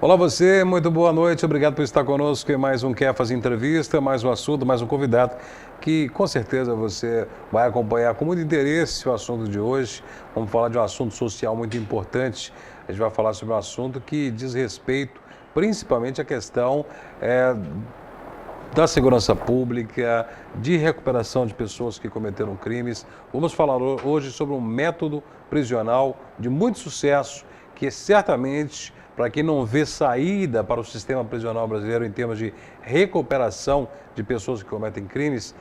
Olá você, muito boa noite, obrigado por estar conosco em mais um Quer Fazer Entrevista, mais um assunto, mais um convidado que com certeza você vai acompanhar com muito interesse o assunto de hoje. Vamos falar de um assunto social muito importante, a gente vai falar sobre um assunto que diz respeito principalmente à questão da segurança pública, de recuperação de pessoas que cometeram crimes. Vamos falar hoje sobre um método prisional de muito sucesso que certamente, para quem não vê saída para o sistema prisional brasileiro em termos de recuperação de pessoas que cometem crimes,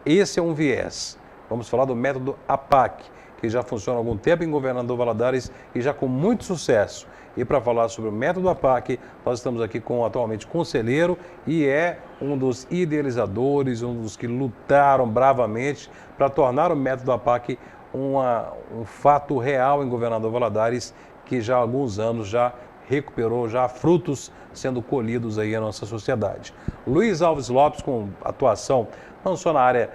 esse é um viés. Vamos falar do método APAC, que já funciona há algum tempo em Governador Valadares e já com muito sucesso. E para falar sobre o método APAC, nós estamos aqui com atualmente conselheiro e é um dos idealizadores, um dos que lutaram bravamente para tornar o método APAC um fato real em Governador Valadares, que já há alguns anos já recuperou já há frutos sendo colhidos aí na nossa sociedade. Luiz Alves Lopes, com atuação não só na área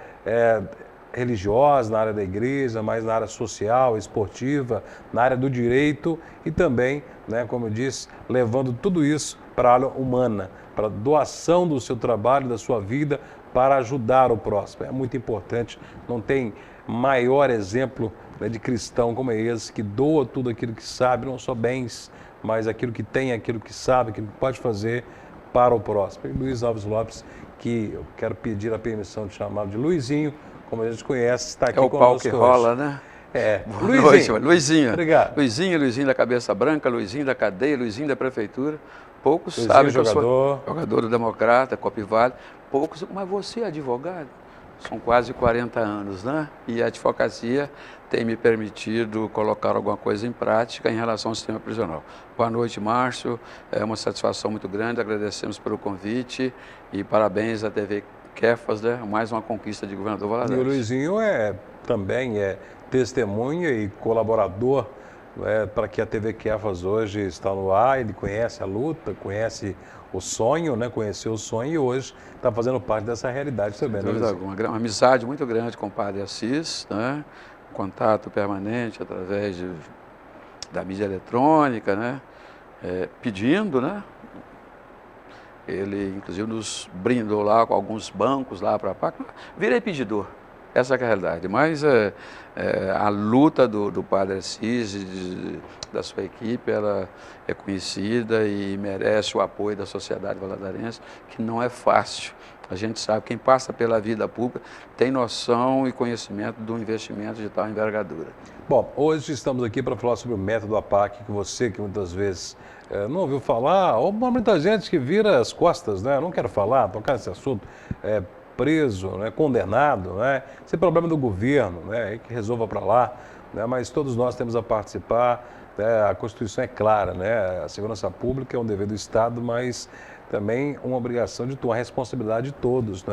religiosa, na área da igreja, mas na área social, esportiva, na área do direito e também, como eu disse, levando tudo isso para a área humana, para a doação do seu trabalho, da sua vida, para ajudar o próximo. É muito importante, não tem maior exemplo de cristão como é esse, que doa tudo aquilo que sabe, não só bens, mas aquilo que tem, aquilo que sabe, aquilo que pode fazer para o próximo. E Luiz Alves Lopes, que eu quero pedir a permissão de chamá-lo de Luizinho, como a gente conhece, está aqui conosco. É o pau que rola, né? Luizinho. Luizinho. Obrigado. Luizinho da cabeça branca, Luizinho da cadeia, Luizinho da prefeitura. Poucos Luizinho, sabem que jogador. eu sou jogador do Democrata, Copivale. Poucos, mas você é advogado? São quase 40 anos, né? E a advocacia tem me permitido colocar alguma coisa em prática em relação ao sistema prisional. Boa noite, Márcio. É uma satisfação muito grande, agradecemos pelo convite e parabéns à TV Kefas, né? Mais uma conquista de Governador Valadares. E o Luizinho também é testemunha e colaborador para que a TV Kefas hoje está no ar. Ele conhece a luta, conhece o sonho, conheceu o sonho e hoje está fazendo parte dessa realidade também. Sem dúvida alguma. Uma amizade muito grande com o Padre Assis, né? Contato permanente através da mídia eletrônica, pedindo, Ele, inclusive, nos brindou lá com alguns bancos lá para a PAC. Virei pedidor, essa é a realidade. Mas a luta do Padre Assis e da sua equipe, ela é conhecida e merece o apoio da sociedade valadarense, que não é fácil. A gente sabe, quem passa pela vida pública tem noção e conhecimento do investimento de tal envergadura. Bom, hoje estamos aqui para falar sobre o método APAC, que você que muitas vezes não ouviu falar, ou muita gente que vira as costas, não quero falar, tocar nesse assunto, preso, condenado, esse é problema do governo, que resolva para lá, mas todos nós temos a participar, a Constituição é clara, a segurança pública é um dever do Estado, mas também uma obrigação de uma responsabilidade de todos,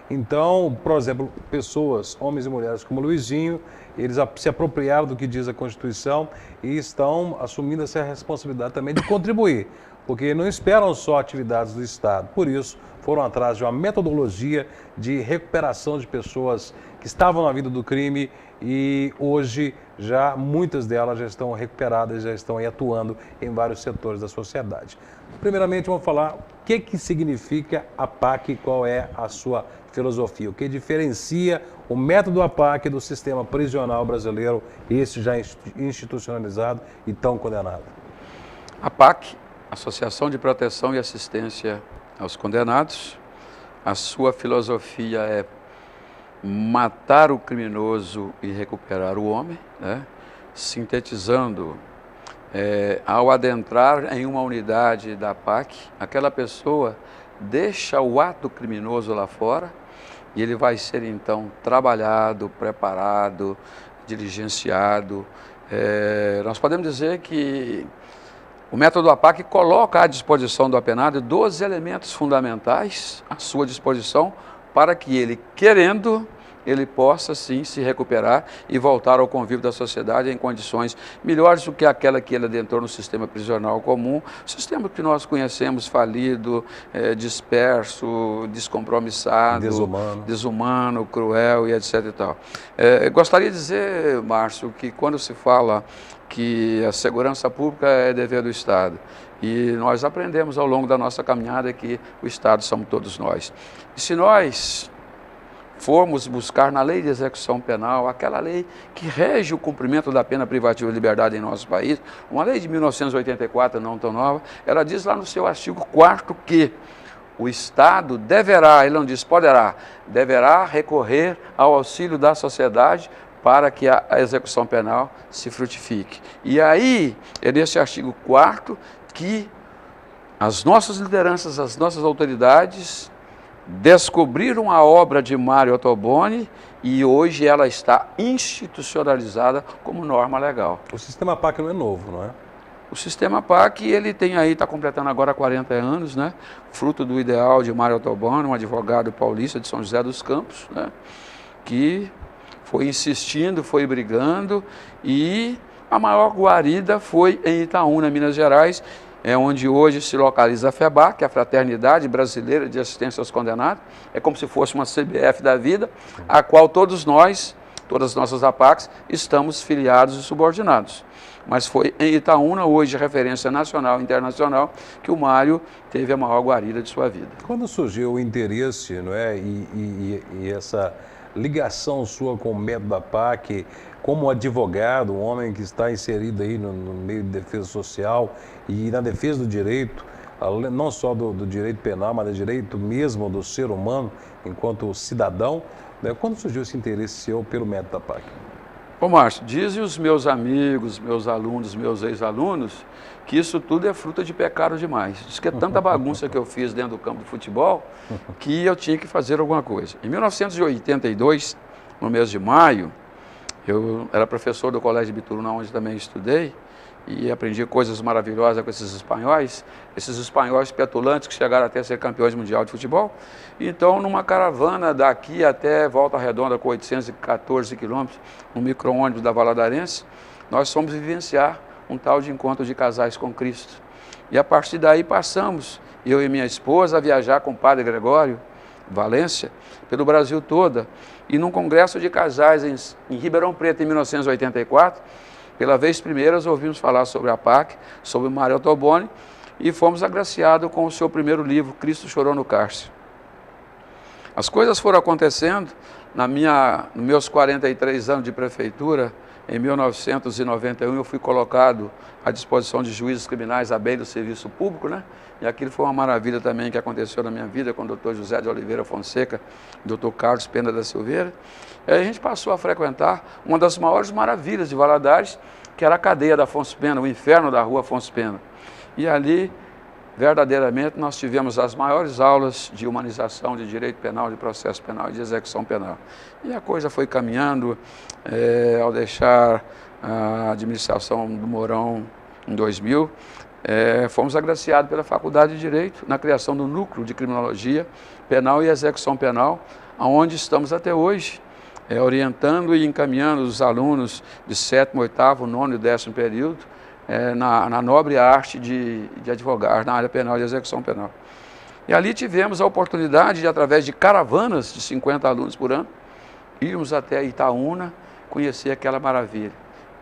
Então, por exemplo, pessoas, homens e mulheres como Luizinho, eles se apropriaram do que diz a Constituição e estão assumindo essa responsabilidade também de contribuir, porque não esperam só atividades do Estado. Por isso, foram atrás de uma metodologia de recuperação de pessoas que estavam na vida do crime e hoje já muitas delas já estão recuperadas, já estão aí atuando em vários setores da sociedade. Primeiramente, vamos falar o que significa APAC e qual é a sua filosofia, o que diferencia o método APAC do sistema prisional brasileiro, esse já institucionalizado e tão condenado. APAC, Associação de Proteção e Assistência aos Condenados, a sua filosofia é matar o criminoso e recuperar o homem, sintetizando, ao adentrar em uma unidade da APAC, aquela pessoa deixa o ato criminoso lá fora e ele vai ser então trabalhado, preparado, diligenciado. Nós podemos dizer que o método APAC coloca à disposição do apenado 12 elementos fundamentais à sua disposição para que ele, querendo, ele possa sim se recuperar e voltar ao convívio da sociedade em condições melhores do que aquela que ele adentrou no sistema prisional comum, sistema que nós conhecemos falido, disperso, descompromissado, desumano, cruel e etc. E tal. Gostaria de dizer, Márcio, que quando se fala que a segurança pública é dever do Estado E nós aprendemos ao longo da nossa caminhada que o Estado somos todos nós. E se nós formos buscar na lei de execução penal, aquela lei que rege o cumprimento da pena privativa de liberdade em nosso país, uma lei de 1984, não tão nova, ela diz lá no seu artigo 4º que o Estado deverá, ele não diz poderá, deverá recorrer ao auxílio da sociedade para que a execução penal se frutifique. E aí, é nesse artigo 4º que as nossas lideranças, as nossas autoridades descobriram a obra de Mário Ottoboni e hoje ela está institucionalizada como norma legal. O sistema PAC não é novo, não é? O sistema PAC, ele tem aí, está completando agora 40 anos, né? Fruto do ideal de Mário Ottoboni, um advogado paulista de São José dos Campos, né? Que foi insistindo, foi brigando e a maior guarida foi em Itaúna, Minas Gerais, é onde hoje se localiza a FEBAC, que é a Fraternidade Brasileira de Assistência aos Condenados. É como se fosse uma CBF da vida, a qual todos nós, todas as nossas APACs, estamos filiados e subordinados. Mas foi em Itaúna, hoje referência nacional e internacional, que o Mário teve a maior guarida de sua vida. Quando surgiu o interesse, não é, e essa ligação sua com o método da PAC, como advogado, um homem que está inserido aí no meio de defesa social e na defesa do direito, não só do direito penal, mas do direito mesmo do ser humano enquanto cidadão, né? Quando surgiu esse interesse seu pelo método da PAC? Ô Márcio, dizem os meus amigos, meus alunos, meus ex-alunos, que isso tudo é fruta de pecado demais. Diz que é tanta bagunça que eu fiz dentro do campo de futebol que eu tinha que fazer alguma coisa. Em 1982, no mês de maio, eu era professor do Colégio de Bituruna, onde também estudei, e aprendi coisas maravilhosas com esses espanhóis petulantes que chegaram até a ser campeões mundial de futebol. Então, numa caravana daqui até Volta Redonda, com 814 quilômetros, no micro-ônibus da Valadarense, nós fomos vivenciar um tal de encontro de casais com Cristo. E a partir daí passamos, eu e minha esposa, a viajar com o Padre Gregório, Valência, pelo Brasil toda, e num congresso de casais em Ribeirão Preto, em 1984, pela vez primeira, ouvimos falar sobre a PAC, sobre o Mário Ottoboni, e fomos agraciados com o seu primeiro livro, Cristo Chorou no Cárcere. As coisas foram acontecendo, nos meus 43 anos de prefeitura, em 1991, eu fui colocado à disposição de juízes criminais à bem do serviço público, né? E aquilo foi uma maravilha também que aconteceu na minha vida com o doutor José de Oliveira Fonseca, doutor Carlos Pena da Silveira. E aí a gente passou a frequentar uma das maiores maravilhas de Valadares, que era a cadeia da Afonso Pena, o inferno da rua Afonso Pena. E ali, verdadeiramente, nós tivemos as maiores aulas de humanização, de direito penal, de processo penal e de execução penal. E a coisa foi caminhando, ao deixar a administração do Mourão em 2000, fomos agraciados pela Faculdade de Direito na criação do Núcleo de Criminologia Penal e Execução Penal, onde estamos até hoje, orientando e encaminhando os alunos de 7º, 8º, 9º e 10º período, na nobre arte de advogar, na área penal e execução penal. E ali tivemos a oportunidade de, através de caravanas de 50 alunos por ano, irmos até Itaúna, conhecer aquela maravilha.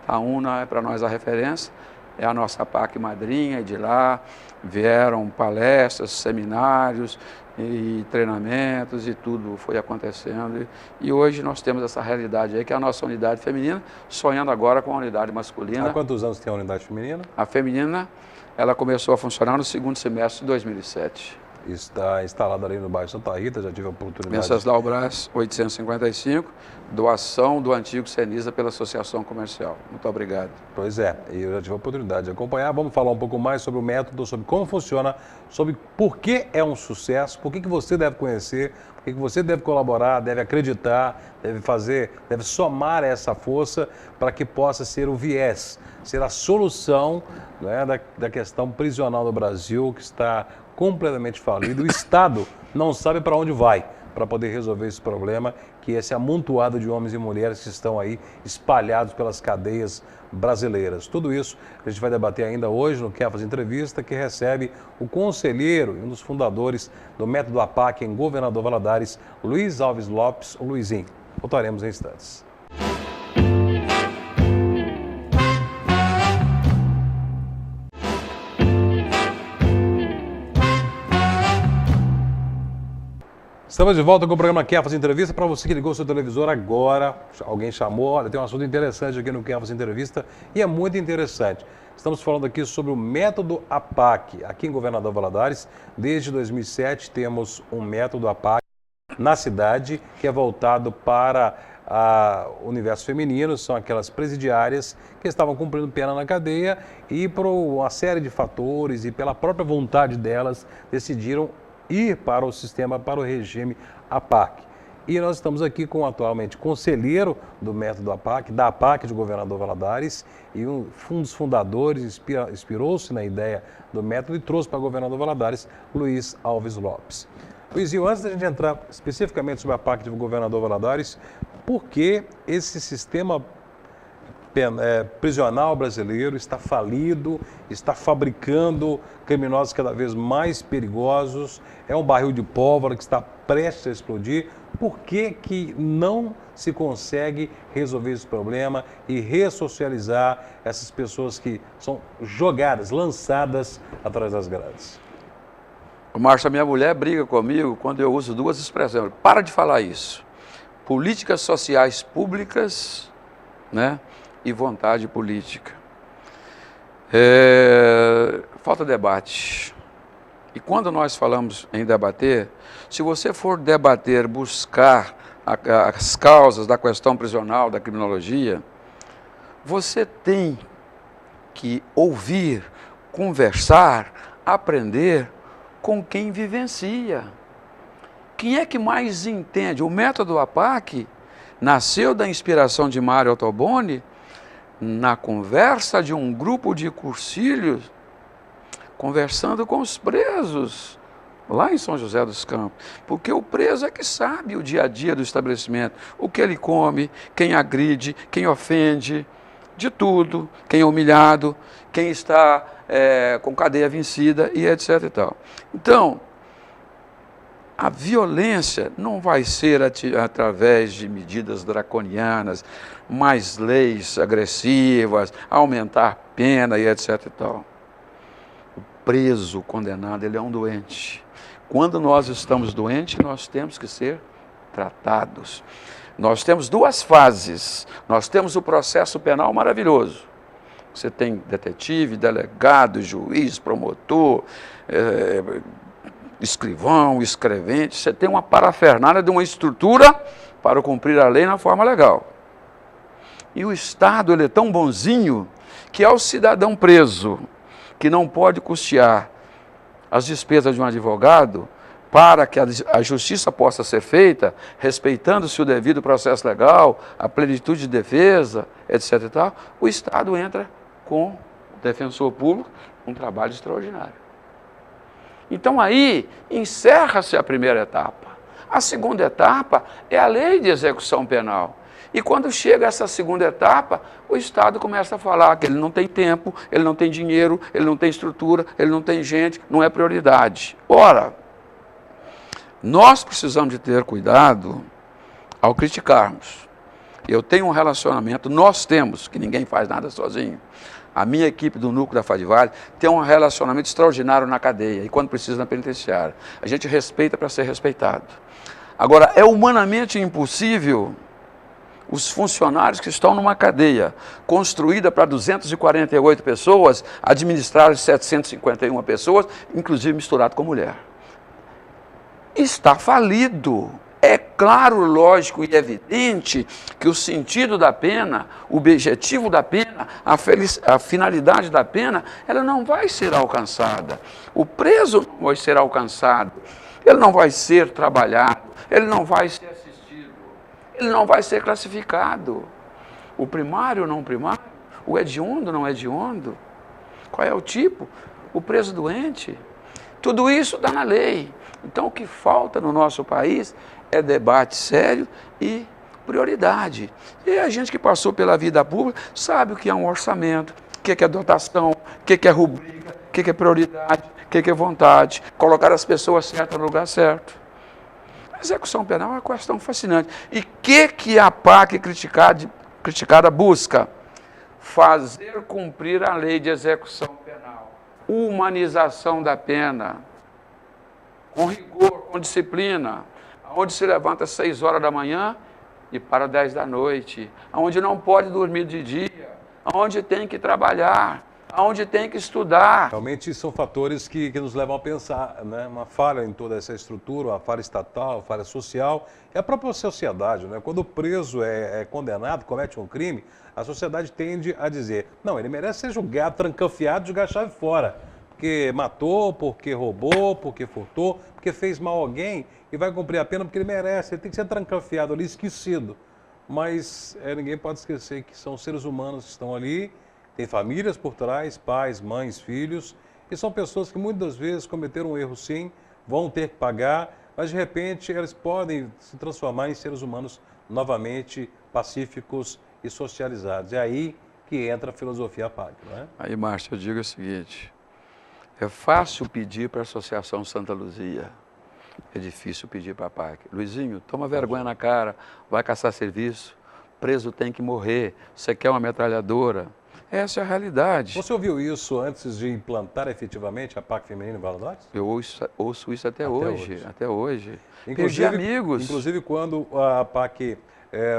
Itaúna é para nós a referência, é a nossa PAC madrinha, e de lá vieram palestras, seminários e treinamentos e tudo foi acontecendo. E hoje nós temos essa realidade aí, que é a nossa unidade feminina, sonhando agora com a unidade masculina. Há quantos anos tem a unidade feminina? A feminina, ela começou a funcionar no 2º semestre de 2007. Está instalada ali no bairro Santa Rita, já tive a oportunidade. Venceslau Braz, 855, doação do antigo Senisa pela Associação Comercial. Muito obrigado. Pois é, eu já tive a oportunidade de acompanhar. Vamos falar um pouco mais sobre o método, sobre como funciona, sobre por que é um sucesso, por que você deve conhecer, por que você deve colaborar, deve acreditar, deve somar essa força para que possa ser o viés, ser a solução, né, da questão prisional do Brasil, que está completamente falido. O Estado não sabe para onde vai para poder resolver esse problema, que é esse amontoado de homens e mulheres que estão aí espalhados pelas cadeias brasileiras. Tudo isso a gente vai debater ainda hoje no Quer Fazer Entrevista, que recebe o conselheiro e um dos fundadores do método APAC em Governador Valadares, Luiz Alves Lopes, o Luizinho. Voltaremos em instantes. Estamos de volta com o programa Quer Fazer Entrevista. Para você que ligou o seu televisor agora, alguém chamou, olha, tem um assunto interessante aqui no Quer Fazer Entrevista e é muito interessante. Estamos falando aqui sobre o método APAC. Aqui em Governador Valadares, desde 2007, temos um método APAC na cidade que é voltado para o universo feminino, são aquelas presidiárias que estavam cumprindo pena na cadeia e por uma série de fatores e pela própria vontade delas decidiram ir para o sistema, para o regime APAC. E nós estamos aqui com atualmente conselheiro do método APAC, da APAC de Governador Valadares, e um dos fundadores, inspirou-se na ideia do método e trouxe para Governador Valadares, Luiz Alves Lopes. Luizinho, antes da gente entrar especificamente sobre a APAC de Governador Valadares, por que esse sistema prisional brasileiro está falido, está fabricando criminosos cada vez mais perigosos, é um barril de pólvora que está prestes a explodir? Por que não se consegue resolver esse problema e ressocializar essas pessoas que são jogadas, lançadas atrás das grades? Márcio, a minha mulher briga comigo quando eu uso duas expressões. Para de falar isso. Políticas sociais públicas, né? E vontade política. Falta debate. E quando nós falamos em debater, se você for debater, buscar as causas da questão prisional, da criminologia, você tem que ouvir, conversar, aprender com quem vivencia. Quem é que mais entende? O método APAC nasceu da inspiração de Mário Ottoboni, na conversa de um grupo de cursilhos, conversando com os presos, lá em São José dos Campos. Porque o preso é que sabe o dia a dia do estabelecimento, o que ele come, quem agride, quem ofende, de tudo, quem é humilhado, quem está com cadeia vencida e etc. e tal. Então, a violência não vai ser através de medidas draconianas, mais leis agressivas, aumentar pena e etc. e tal. O preso, o condenado, ele é um doente. Quando nós estamos doentes, nós temos que ser tratados. Nós temos duas fases. Nós temos o processo penal maravilhoso. Você tem detetive, delegado, juiz, promotor, escrivão, escrevente, você tem uma parafernália de uma estrutura para cumprir a lei na forma legal. E o Estado, ele é tão bonzinho que ao cidadão preso, que não pode custear as despesas de um advogado, para que a justiça possa ser feita, respeitando-se o devido processo legal, a plenitude de defesa, etc. e tal, o Estado entra com o defensor público, um trabalho extraordinário. Então aí encerra-se a primeira etapa. A segunda etapa é a lei de execução penal. E quando chega essa segunda etapa, o Estado começa a falar que ele não tem tempo, ele não tem dinheiro, ele não tem estrutura, ele não tem gente, não é prioridade. Ora, nós precisamos de ter cuidado ao criticarmos. Eu tenho um relacionamento, nós temos, que ninguém faz nada sozinho. A minha equipe do núcleo da Fadivale tem um relacionamento extraordinário na cadeia e quando precisa na penitenciária. A gente respeita para ser respeitado. Agora, é humanamente impossível os funcionários que estão numa cadeia construída para 248 pessoas administrar 751 pessoas, inclusive misturado com mulher. Está falido. É claro, lógico e evidente que o sentido da pena, o objetivo da pena, a finalidade da pena, ela não vai ser alcançada. O preso não vai ser alcançado, ele não vai ser trabalhado, ele não vai ser assistido, ele não vai ser classificado. O primário não primário, o hediondo não hediondo. Qual é o tipo? O preso doente. Tudo isso está na lei. Então, o que falta no nosso país é debate sério e prioridade. E a gente que passou pela vida pública sabe o que é um orçamento, o que é dotação, o que é rubrica, o que é prioridade, o que é vontade, colocar as pessoas certas no lugar certo. A execução penal é uma questão fascinante. E o que a PAC criticada busca? Fazer cumprir a lei de execução penal. Humanização da pena. Com rigor, com disciplina. onde se levanta às 6 horas da manhã e para 10 da noite, onde não pode dormir de dia, onde tem que trabalhar, onde tem que estudar. Realmente são fatores que nos levam a pensar, né? Uma falha em toda essa estrutura, uma falha estatal, uma falha social e a própria sociedade, né? Quando o preso é condenado, comete um crime, a sociedade tende a dizer, não, ele merece ser julgado, trancafiado e jogar a chave fora. Porque matou, porque roubou, porque furtou, porque fez mal a alguém e vai cumprir a pena porque ele merece, ele tem que ser trancafiado ali, esquecido. Mas ninguém pode esquecer que são seres humanos que estão ali, tem famílias por trás, pais, mães, filhos, e são pessoas que muitas vezes cometeram um erro sim, vão ter que pagar, mas de repente eles podem se transformar em seres humanos novamente pacíficos e socializados. É aí que entra a filosofia PAC, não é? Aí, Márcio, eu digo o seguinte, é fácil pedir para a Associação Santa Luzia, é difícil pedir para a PAC. Luizinho, toma vergonha na cara, vai caçar serviço, preso tem que morrer, você quer uma metralhadora. Essa é a realidade. Você ouviu isso antes de implantar efetivamente a PAC feminina em Valadares? Eu ouço isso até hoje. Perdi Inclusive, amigos. Inclusive quando a PAC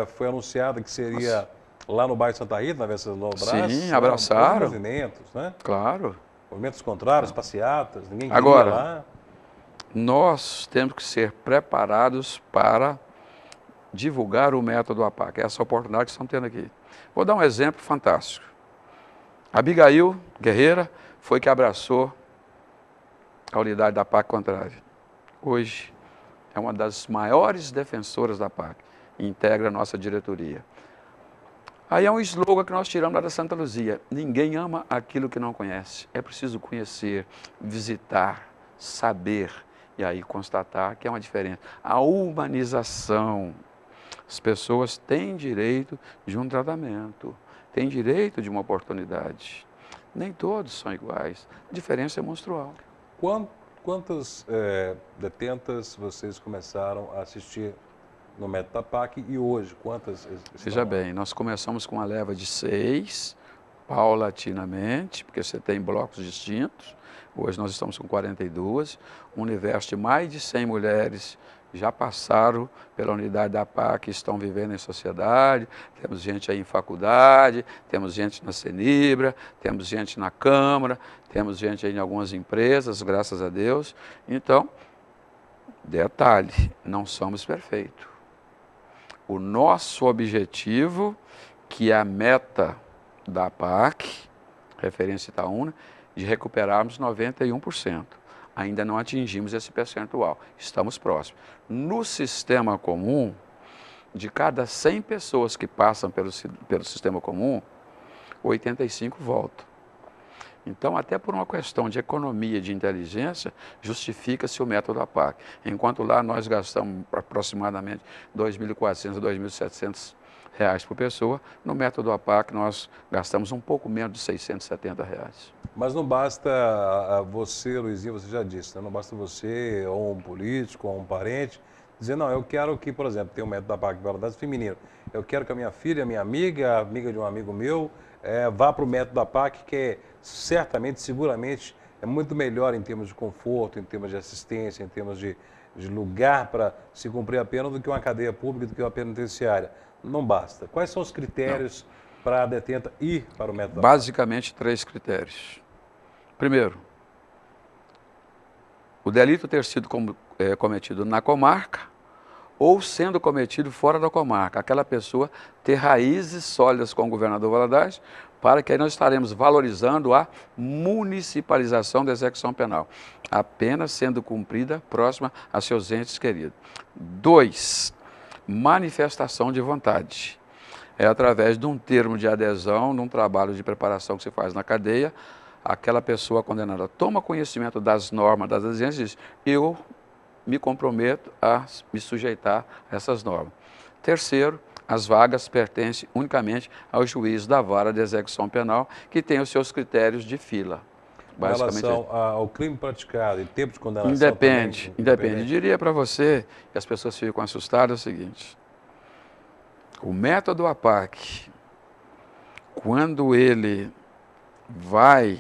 foi anunciada que seria lá no bairro Santa Rita, na Venceslau Braz. Sim, abraçaram. Movimentos, né? Claro. Movimentos contrários, passeatas, ninguém queria Agora, lá. nós temos que ser preparados para divulgar o método APAC. Essa oportunidade que estamos tendo aqui. Vou dar um exemplo fantástico. Abigail Guerreira foi que abraçou a unidade da PAC contrária. Hoje é uma das maiores defensoras da PAC e integra a nossa diretoria. Aí é um slogan que nós tiramos lá da Santa Luzia. Ninguém ama aquilo que não conhece. É preciso conhecer, visitar, saber e aí constatar que é uma diferença. A humanização. As pessoas têm direito de um tratamento, têm direito de uma oportunidade. Nem todos são iguais. A diferença é monstrual. Quantas detentas vocês começaram a assistir no método da PAC e hoje, quantas Veja bem, nós começamos com uma leva de 6, paulatinamente, porque você tem blocos distintos. Hoje nós estamos com 42, um universo de mais de 100 mulheres já passaram pela unidade da PAC, estão vivendo em sociedade, temos gente aí em faculdade, temos gente na Senibra, temos gente na Câmara, temos gente aí em algumas empresas, graças a Deus. Então, detalhe, não somos perfeitos. O nosso objetivo, que é a meta da PAC, referência Itaúna, de recuperarmos 91%. Ainda não atingimos esse percentual, estamos próximos. No sistema comum, de cada 100 pessoas que passam pelo sistema comum, 85 voltam. Então, até por uma questão de economia, de inteligência, justifica-se o método APAC. Enquanto lá nós gastamos aproximadamente R$ 2.400 a R$ 2.700 por pessoa, no método APAC nós gastamos um pouco menos de R$ 670. Mas não basta você, Luizinho, você já disse, né? Não basta você ou um político ou um parente dizer, não, eu quero que, por exemplo, tem um método da PAC Valadares feminino, eu quero que a minha filha, a minha amiga, a amiga de um amigo meu, vá para o método da PAC, que certamente, seguramente, é muito melhor em termos de conforto, em termos de assistência, em termos de lugar para se cumprir a pena do que uma cadeia pública, do que uma penitenciária. Não basta. Quais são os critérios para a detenta ir para o método da PAC? Basicamente, 3 critérios. Primeiro, o delito ter sido cometido na comarca ou sendo cometido fora da comarca. Aquela pessoa ter raízes sólidas com o governador Valadares, para que aí nós estaremos valorizando a municipalização da execução penal, apenas sendo cumprida próxima a seus entes queridos. 2, manifestação de vontade. É através de um termo de adesão, de um trabalho de preparação que se faz na cadeia, aquela pessoa condenada toma conhecimento das normas, das exigências e diz, eu me comprometo a me sujeitar a essas normas. Terceiro, as vagas pertencem unicamente ao juiz da vara de execução penal, que tem os seus critérios de fila. Em relação ao crime praticado e tempo de condenação? Independe. Eu diria para você, que as pessoas ficam assustadas, é o seguinte, o método APAC, quando ele vai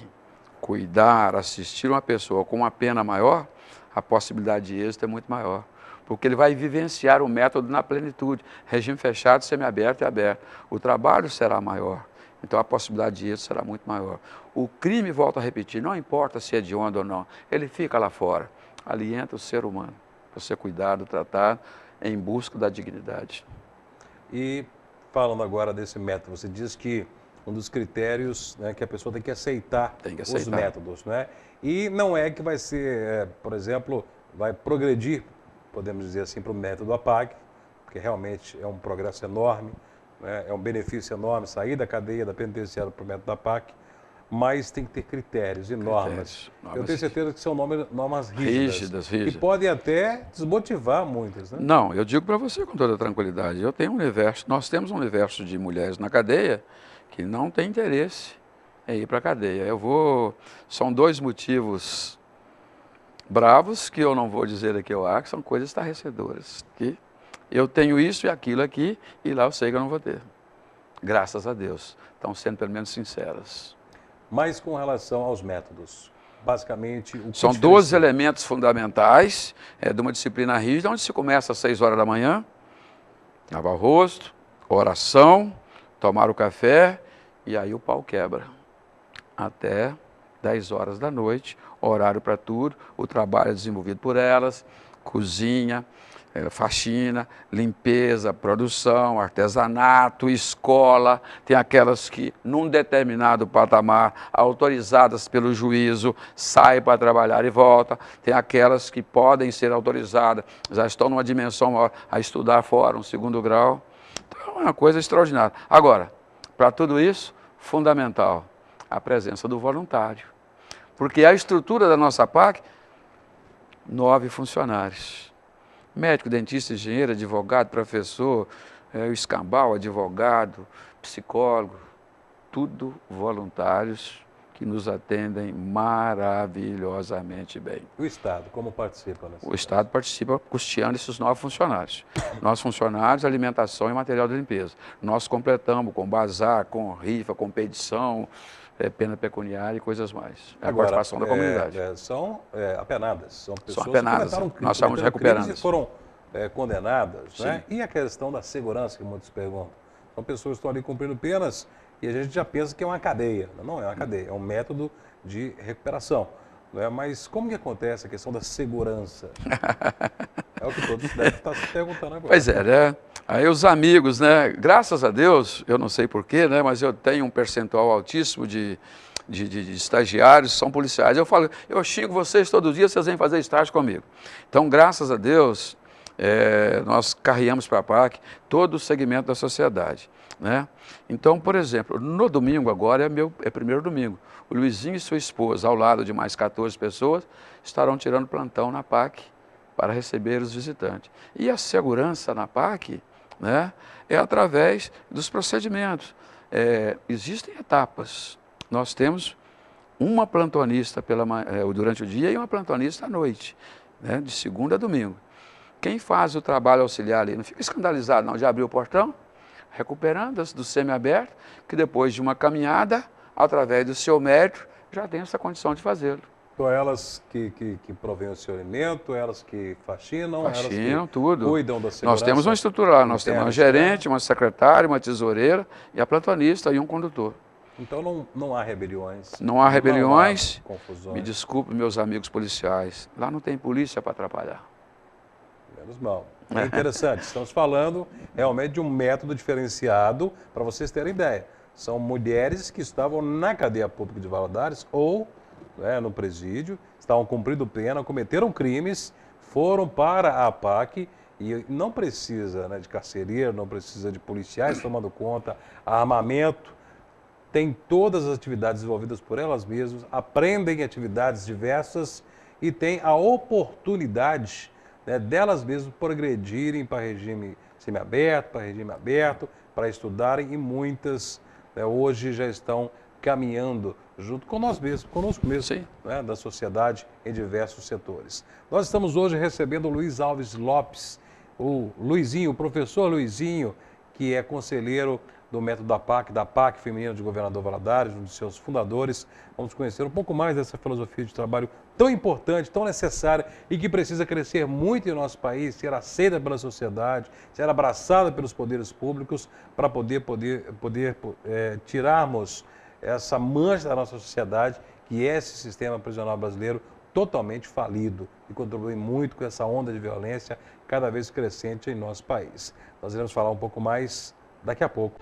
cuidar, assistir uma pessoa com uma pena maior, a possibilidade de êxito é muito maior. porque ele vai vivenciar o método na plenitude. Regime fechado, semiaberto e aberto. O trabalho será maior, então a possibilidade de êxito será muito maior. O crime, volto a repetir, não importa se é de onda ou não, ele fica lá fora. Ali entra o ser humano, para ser cuidado, tratado, em busca da dignidade. E falando agora desse método, você diz que um dos critérios, né, que a pessoa tem que aceitar os métodos, né? E não é que vai ser, por exemplo, vai progredir, podemos dizer assim, para o método APAC, porque realmente é um progresso enorme, né? É um benefício enorme sair da cadeia da penitenciária para o método APAC, mas tem que ter critérios e normas. Eu tenho certeza que são normas rígidas, que podem até desmotivar muitas, né? Não, eu digo para você com toda tranquilidade, nós temos um universo de mulheres na cadeia que não tem interesse em ir para a cadeia. São dois motivos bravos, que eu não vou dizer aqui ao ar, que são coisas estarrecedoras, que eu tenho isso e aquilo aqui, e lá eu sei que eu não vou ter. Graças a Deus, estão sendo pelo menos sinceras. Mas com relação aos métodos, basicamente... São 12 elementos fundamentais de uma disciplina rígida, onde se começa às 6 horas da manhã, lavar o rosto, oração, tomar o café, e aí o pau quebra. Até 10 horas da noite, horário para tudo, o trabalho é desenvolvido por elas, cozinha, faxina, limpeza, produção, artesanato, escola. Tem aquelas que, num determinado patamar, autorizadas pelo juízo, saem para trabalhar e voltam. Tem aquelas que podem ser autorizadas, já estão numa dimensão maior, a estudar fora, um segundo grau. Então é uma coisa extraordinária. Agora, para tudo isso, fundamental, a presença do voluntário. Porque a estrutura da nossa PAC, 9 funcionários. Médico, dentista, engenheiro, advogado, professor, o escambau, advogado, psicólogo, tudo voluntários que nos atendem maravilhosamente bem. O Estado, como participa? O Estado participa custeando esses 9 funcionários. Nós funcionários, alimentação e material de limpeza. Nós completamos com bazar, com rifa, competição, pena pecuniária e coisas mais. É a participação da comunidade. São apenadas, são pessoas apenadas, que cometaram nós chamamos de recuperandas. E foram condenadas, né? E a questão da segurança, que muitos perguntam. São pessoas que estão ali cumprindo penas e a gente já pensa que é uma cadeia. Não é uma cadeia, é um método de recuperação. Né? Mas como que acontece a questão da segurança? É o que todos devem estar se perguntando agora. Pois é, né? Aí os amigos, né? Graças a Deus, eu não sei porquê, né? Mas eu tenho um percentual altíssimo de estagiários que são policiais. Eu falo, eu xingo vocês todo dia, vocês vêm fazer estágio comigo. Então, graças a Deus, nós carreamos para a PAC todo o segmento da sociedade, né? Então, por exemplo, no domingo agora é primeiro domingo. O Luizinho e sua esposa, ao lado de mais 14 pessoas, estarão tirando plantão na PAC para receber os visitantes. E a segurança na PAC, né, é através dos procedimentos. Existem etapas. Nós temos uma plantonista durante o dia e uma plantonista à noite, né, de segunda a domingo. Quem faz o trabalho auxiliar ali, não fica escandalizado não de abrir o portão, recuperando do semiaberto, que depois de uma caminhada, através do seu mérito, já tem essa condição de fazê-lo. Então, elas que provêm o seu alimento, elas que faxinam, elas que tudo. Cuidam da segurança. Nós temos uma estrutura lá, nós temos uma gerente, uma secretária, uma tesoureira, e a plantonista e um condutor. Então não há rebeliões? Não há rebeliões. Não há confusões. Me desculpe, meus amigos policiais, lá não tem polícia para atrapalhar. Menos mal. É interessante, estamos falando realmente de um método diferenciado, para vocês terem ideia. São mulheres que estavam na cadeia pública de Valadares ou no presídio, estavam cumprindo pena, cometeram crimes, foram para a APAC e não precisa de carcereiro, não precisa de policiais tomando conta, armamento, tem todas as atividades desenvolvidas por elas mesmas, aprendem atividades diversas e têm a oportunidade delas mesmas progredirem para regime semiaberto, para regime aberto, para estudarem e muitas hoje já estão caminhando junto com nós mesmos, conosco mesmo, da sociedade em diversos setores. Nós estamos hoje recebendo o Luiz Alves Lopes, o Luizinho, o professor Luizinho, que é conselheiro do método da PAC Feminina de Governador Valadares, um de seus fundadores. Vamos conhecer um pouco mais dessa filosofia de trabalho tão importante, tão necessária e que precisa crescer muito em nosso país, ser aceita pela sociedade, ser abraçada pelos poderes públicos para poder tirarmos essa mancha da nossa sociedade, que é esse sistema prisional brasileiro totalmente falido e contribui muito com essa onda de violência cada vez crescente em nosso país. Nós iremos falar um pouco mais daqui a pouco.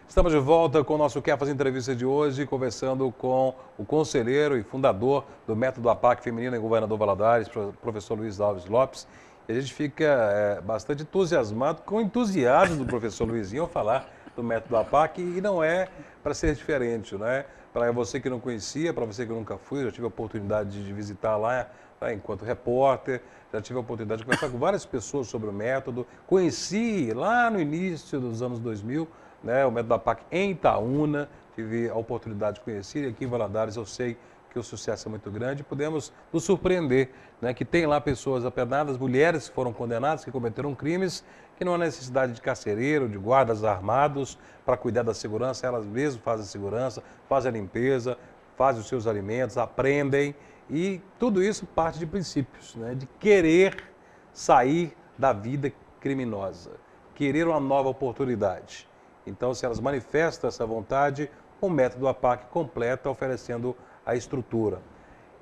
Estamos de volta com o nosso Quer Fazer Entrevista de hoje, conversando com o conselheiro e fundador do método APAC Feminino em Governador Valadares, professor Luiz Alves Lopes. E a gente fica bastante entusiasmado com o entusiasmo do professor Luizinho ao falar do método APAC, e não é para ser diferente, né? Para você que não conhecia, para você que nunca foi, já tive a oportunidade de visitar lá enquanto repórter, já tive a oportunidade de conversar com várias pessoas sobre o método, conheci lá no início dos anos 2000, né, o método APAC em Itaúna, tive a oportunidade de conhecer, e aqui em Valadares eu sei que o sucesso é muito grande, podemos nos surpreender, né, que tem lá pessoas apenadas, mulheres que foram condenadas, que cometeram crimes, que não há necessidade de carcereiro, de guardas armados para cuidar da segurança, elas mesmas fazem a segurança, fazem a limpeza, fazem os seus alimentos, aprendem, e tudo isso parte de princípios, né, de querer sair da vida criminosa, querer uma nova oportunidade. Então, se elas manifestam essa vontade, o método APAC completa, oferecendo a estrutura.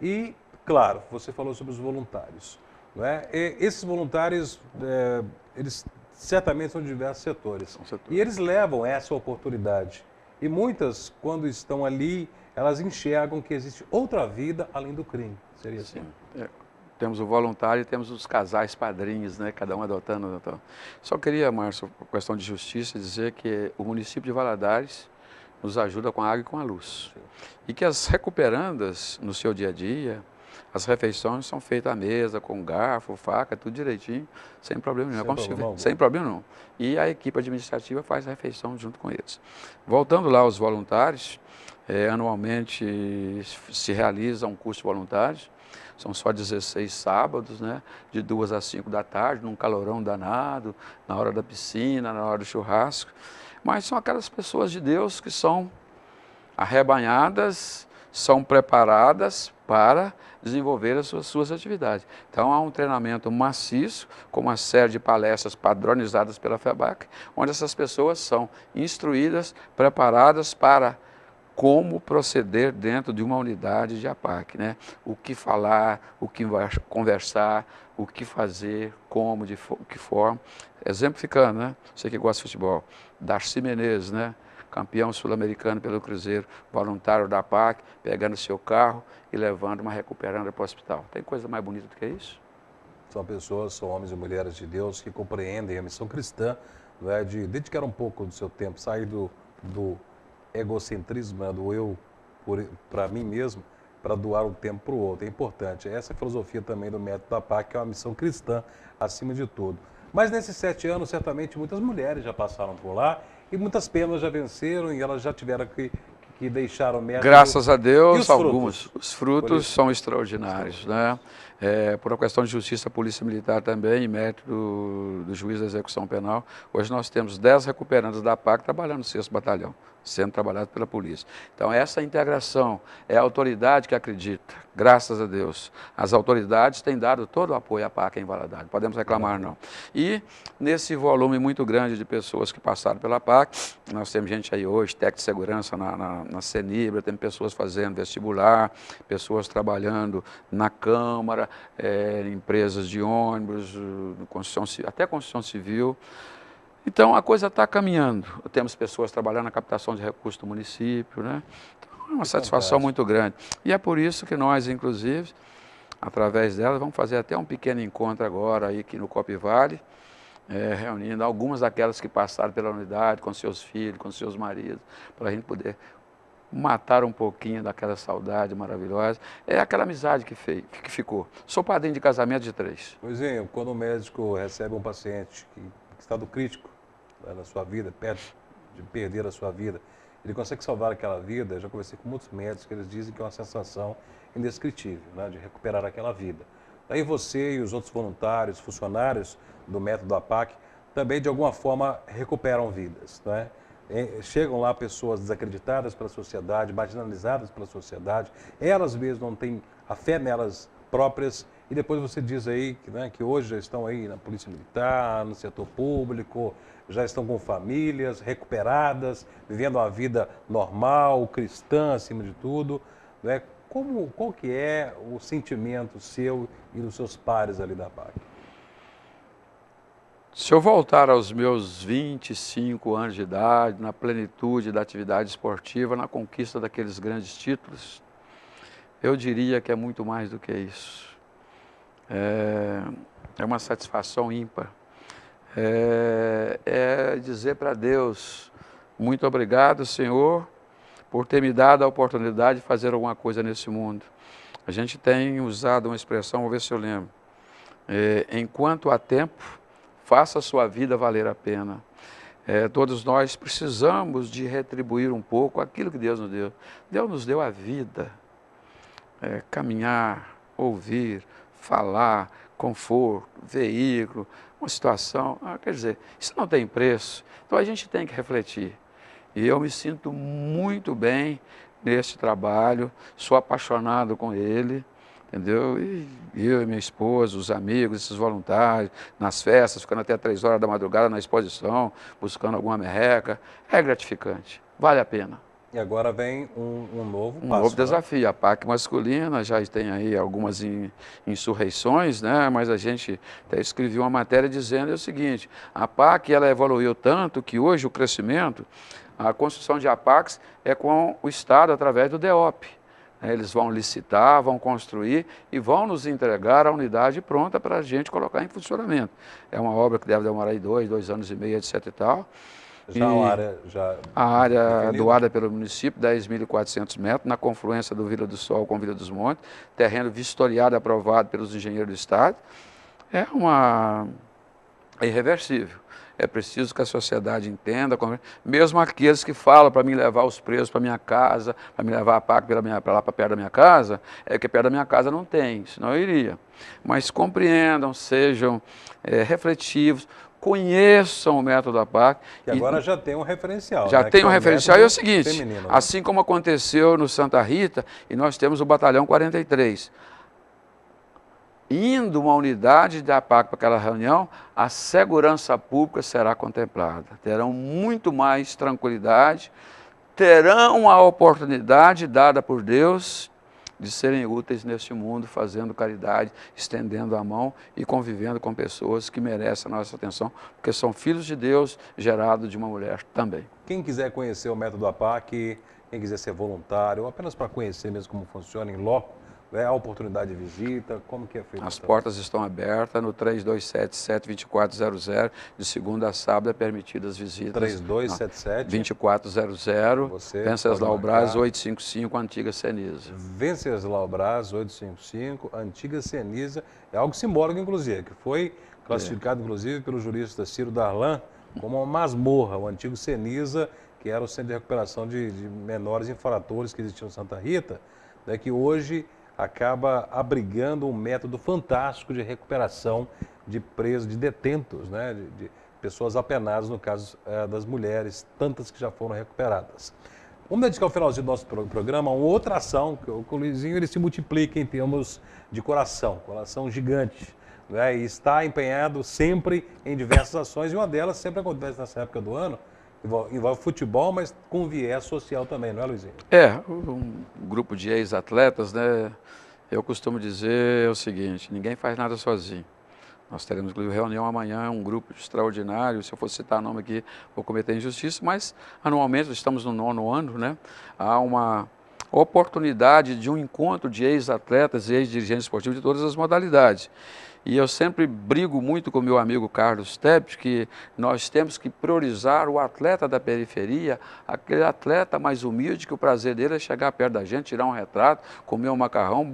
E, claro, você falou sobre os voluntários, não é? E esses voluntários, eles certamente são de diversos setores. E eles levam essa oportunidade. E muitas, quando estão ali, elas enxergam que existe outra vida além do crime. Seria assim? Temos o voluntário e temos os casais padrinhos, né? Cada um adotando. Só queria, Márcio, por questão de justiça, dizer que o município de Valadares nos ajuda com a água e com a luz. Sim. E que as recuperandas, no seu dia a dia, as refeições são feitas à mesa, com garfo, faca, tudo direitinho, sem problema nenhum. Sem problema nenhum. E a equipe administrativa faz a refeição junto com eles. Voltando lá aos voluntários, anualmente se realiza um curso de voluntários. São só 16 sábados, né? De 2 às 5 da tarde, num calorão danado, na hora da piscina, na hora do churrasco. Mas são aquelas pessoas de Deus que são arrebanhadas, são preparadas para desenvolver as suas atividades. Então, há um treinamento maciço, com uma série de palestras padronizadas pela FEBAC, onde essas pessoas são instruídas, preparadas para como proceder dentro de uma unidade de APAC, né? O que falar, o que conversar, o que fazer, como, de que forma. Exemplificando, né? Você que gosta de futebol, Darcy Menezes, né? Campeão sul-americano pelo Cruzeiro, voluntário da APAC, pegando seu carro e levando uma recuperanda para o hospital. Tem coisa mais bonita do que isso? São pessoas, são homens e mulheres de Deus que compreendem a missão cristã, não é, de dedicar um pouco do seu tempo, sair do egocentrismo, né, do eu para mim mesmo, para doar o tempo para o outro. É importante. Essa é a filosofia também do método da PAC, que é uma missão cristã acima de tudo. Mas nesses 7 anos, certamente, muitas mulheres já passaram por lá e muitas penas já venceram e elas já tiveram que deixar o método. Graças a Deus, alguns. Os frutos são extraordinários, né? Por uma questão de justiça, polícia militar também, e mérito do juiz da execução penal. Hoje nós temos 10 recuperandos da PAC trabalhando no 6º Batalhão, sendo trabalhado pela polícia. Então, essa integração é a autoridade que acredita, graças a Deus. As autoridades têm dado todo o apoio à PAC em Valadares, podemos reclamar não. E nesse volume muito grande de pessoas que passaram pela PAC, nós temos gente aí hoje, técnico de segurança na Senibra, tem pessoas fazendo vestibular, pessoas trabalhando na Câmara, empresas de ônibus, até construção civil. Então, a coisa está caminhando. Temos pessoas trabalhando na captação de recursos do município, né? Então, é uma satisfação muito grande. E é por isso que nós, inclusive, através delas, vamos fazer até um pequeno encontro agora aí aqui no Copivale, reunindo algumas daquelas que passaram pela unidade, com seus filhos, com seus maridos, para a gente poder matar um pouquinho daquela saudade maravilhosa. É aquela amizade que ficou. Sou padrinho de casamento de 3. Luizinho, quando o médico recebe um paciente que está estado crítico, né, na sua vida, perto de perder a sua vida, ele consegue salvar aquela vida. Eu já conversei com muitos médicos que eles dizem que é uma sensação indescritível, né, de recuperar aquela vida. Daí você e os outros voluntários, funcionários do método APAC, também de alguma forma recuperam vidas, né? Chegam lá pessoas desacreditadas pela sociedade, marginalizadas pela sociedade, elas mesmas não têm a fé nelas próprias, e depois você diz aí que, né, que hoje já estão aí na Polícia Militar, no setor público, já estão com famílias recuperadas, vivendo uma vida normal, cristã acima de tudo, né? Qual que é o sentimento seu e dos seus pares ali da PAC? Se eu voltar aos meus 25 anos de idade, na plenitude da atividade esportiva, na conquista daqueles grandes títulos, eu diria que é muito mais do que isso. É uma satisfação ímpar. É dizer para Deus, muito obrigado, Senhor, por ter me dado a oportunidade de fazer alguma coisa nesse mundo. A gente tem usado uma expressão, vou ver se eu lembro. Enquanto há tempo, faça a sua vida valer a pena. Todos nós precisamos de retribuir um pouco aquilo que Deus nos deu. Deus nos deu a vida. Caminhar, ouvir, falar, conforto, veículo, uma situação. Quer dizer, isso não tem preço. Então a gente tem que refletir. E eu me sinto muito bem nesse trabalho, sou apaixonado com ele. Entendeu? E eu e minha esposa, os amigos, esses voluntários, nas festas, ficando até 3 horas da madrugada na exposição, buscando alguma merreca, é gratificante, vale a pena. E agora vem um novo passo. Um novo desafio, a PAC masculina já tem aí algumas insurreições, né? Mas a gente até escreveu uma matéria dizendo o seguinte, a PAC ela evoluiu tanto que hoje o crescimento, a construção de APACs é com o Estado através do DEOP. Eles vão licitar, vão construir e vão nos entregar a unidade pronta para a gente colocar em funcionamento. É uma obra que deve demorar aí 2 anos e meio, etc. e tal. A área definida? doada pelo município, 10.400 metros, na confluência do Vila do Sol com Vila dos Montes, terreno vistoriado e aprovado pelos engenheiros do Estado. É irreversível. É preciso que a sociedade entenda, mesmo aqueles que falam para mim levar os presos para minha casa, para me levar a PAC para lá para perto da minha casa, que perto da minha casa não tem, senão eu iria. Mas compreendam, sejam refletivos, conheçam o método da PAC. Que agora já tem um referencial. Já né? tem Que um referencial e é o seguinte, feminino, né? assim como aconteceu no Santa Rita, e nós temos o Batalhão 43, indo uma unidade da APAC para aquela reunião, a segurança pública será contemplada. Terão muito mais tranquilidade, terão a oportunidade dada por Deus de serem úteis neste mundo, fazendo caridade, estendendo a mão e convivendo com pessoas que merecem a nossa atenção, porque são filhos de Deus, gerados de uma mulher também. Quem quiser conhecer o método APAC, quem quiser ser voluntário, ou apenas para conhecer mesmo como funciona em loco, a oportunidade de visita, como que é feito? As portas estão abertas no 3277-2400, de segunda a sábado é permitidas visitas. 3277-2400, Venceslau Braz 855, Antiga Senisa. Venceslau Braz 855, Antiga Senisa, é algo simbólico inclusive, que foi classificado inclusive pelo jurista Ciro Darlan como uma masmorra, o Antigo Senisa, que era o centro de recuperação de menores infratores que existiam em Santa Rita, né, que hoje acaba abrigando um método fantástico de recuperação de presos, de detentos, né? de pessoas apenadas, no caso das mulheres, tantas que já foram recuperadas. Vamos dedicar o finalzinho do nosso programa a uma outra ação, que o Luizinho ele se multiplica em termos de coração gigante, né? E está empenhado sempre em diversas ações, e uma delas sempre acontece nessa época do ano, envolve futebol, mas com viés social também, não é, Luizinho? Um grupo de ex-atletas, né? Eu costumo dizer o seguinte, ninguém faz nada sozinho. Nós teremos, inclusive, reunião amanhã, um grupo extraordinário, se eu for citar nome aqui, vou cometer injustiça, mas anualmente, estamos no 9º ano, né? Há uma oportunidade de um encontro de ex-atletas e ex-dirigentes esportivos de todas as modalidades. E eu sempre brigo muito com o meu amigo Carlos Tebbs, que nós temos que priorizar o atleta da periferia, aquele atleta mais humilde, que o prazer dele é chegar perto da gente, tirar um retrato, comer um macarrão,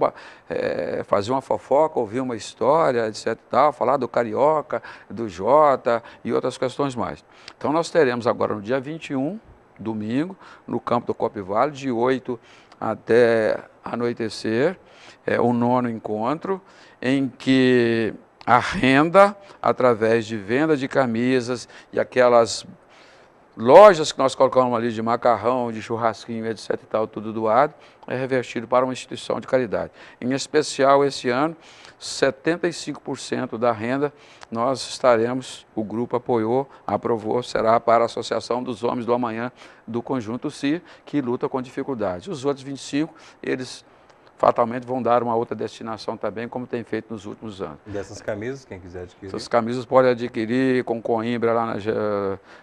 fazer uma fofoca, ouvir uma história, etc. e tal, falar do Carioca, do Jota e outras questões mais. Então nós teremos agora no dia 21, domingo, no campo do Copi Vale, de 8 até anoitecer. É o 9º encontro, em que a renda, através de venda de camisas e aquelas lojas que nós colocamos ali de macarrão, de churrasquinho, etc. e tal, tudo doado, é revertido para uma instituição de caridade. Em especial, esse ano, 75% da renda nós estaremos, o grupo aprovou, será para a Associação dos Homens do Amanhã do Conjunto CIR, que luta com dificuldades. Os outros 25%, eles fatalmente vão dar uma outra destinação também, como tem feito nos últimos anos. Dessas camisas, quem quiser adquirir? Essas camisas podem adquirir com Coimbra lá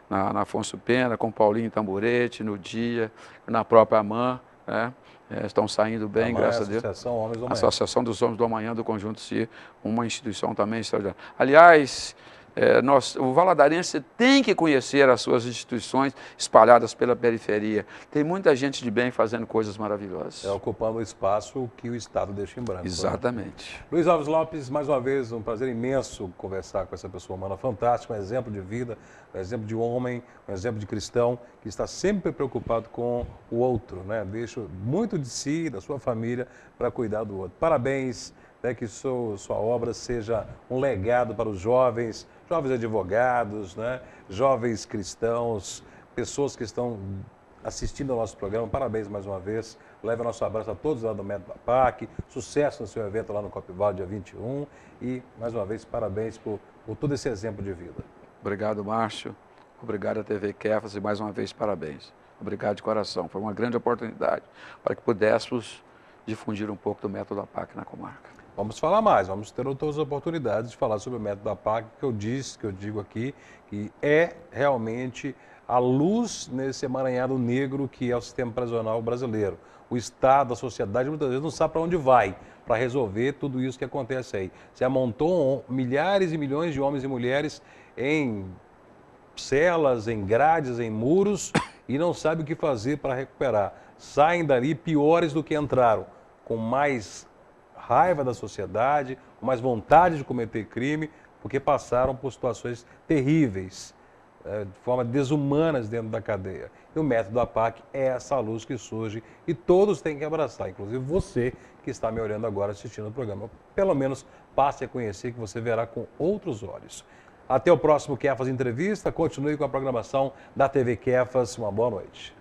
na Afonso Pena, com Paulinho Tamburete, no Dia, na própria AMAN, né? Estão saindo bem, graças a Deus. Associação dos Homens do Amanhã do Conjunto CIR, uma instituição também extraordinária. Aliás, o valadarense tem que conhecer as suas instituições espalhadas pela periferia. Tem muita gente de bem fazendo coisas maravilhosas. Ocupando o espaço que o Estado deixa em branco. Exatamente. Né? Luiz Alves Lopes, mais uma vez, um prazer imenso conversar com essa pessoa humana fantástica, um exemplo de vida, um exemplo de homem, um exemplo de cristão, que está sempre preocupado com o outro, né? Deixa muito de si, da sua família, para cuidar do outro. Parabéns, né? Que sua obra seja um legado para os jovens advogados, né? Jovens cristãos, pessoas que estão assistindo ao nosso programa. Parabéns mais uma vez. Leve nosso abraço a todos lá do Método da PAC. Sucesso no seu evento lá no Copi Vale, dia 21. E, mais uma vez, parabéns por todo esse exemplo de vida. Obrigado, Márcio. Obrigado à TV Kefas e, mais uma vez, parabéns. Obrigado de coração. Foi uma grande oportunidade para que pudéssemos difundir um pouco do Método da PAC na comarca. Vamos falar mais, vamos ter outras oportunidades de falar sobre o Método da PAC, que eu digo aqui, que é realmente a luz nesse emaranhado negro que é o sistema prisional brasileiro. O Estado, a sociedade, muitas vezes não sabe para onde vai para resolver tudo isso que acontece aí. Se amontou milhares e milhões de homens e mulheres em celas, em grades, em muros e não sabe o que fazer para recuperar. Saem dali piores do que entraram, com mais raiva da sociedade, com mais vontade de cometer crime, porque passaram por situações terríveis, de forma desumanas dentro da cadeia. E o Método da PAC é essa luz que surge e todos têm que abraçar, inclusive você que está me olhando agora assistindo o programa. Pelo menos passe a conhecer, que você verá com outros olhos. Até o próximo Kefas Entrevista, continue com a programação da TV Kefas. Uma boa noite.